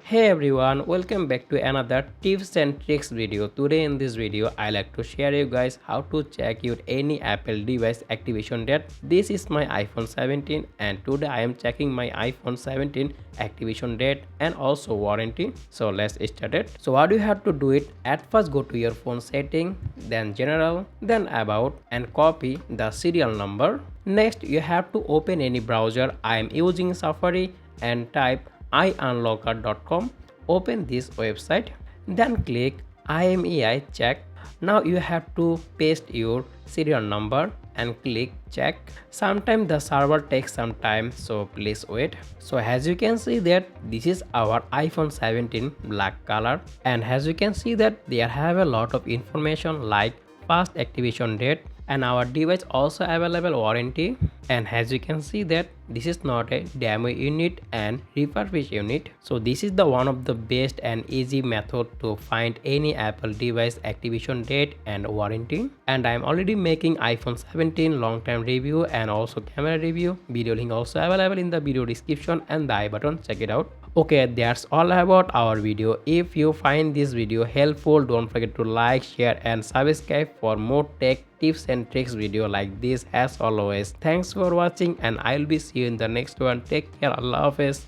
Hey everyone, welcome back to another tips and tricks video. Today in this video, I like to share you guys how to check your any Apple device activation date. This is my iPhone 17 and today I am checking my iPhone 17 activation date and also warranty. So let's start it. So what you have to do it, at first go to your phone setting, then general, then about and copy the serial number. Next you have to open any browser. I am using Safari and type iunlocker.com. Open this website, then click IMEI check. Now you have to paste your serial number and click check. Sometimes the server takes some time, so please wait. So as you can see that this is our iPhone 17 black color, and as you can see that they have a lot of information like fast activation date and our device also available warranty. And as you can see that this is not a demo unit and refurbished unit. So this is the one of the best and easy method to find any Apple device activation date and warranty. And I'm already making iPhone 17 long time review and also camera review. Video link also available in the video description and the I button. Check it out. Okay, that's all about our video. If you find this video helpful, don't forget to like, share and subscribe for more tech tips and tricks video like this. As always, thanks for watching and I'll be see you in the next one. Take care. Allah Hafiz.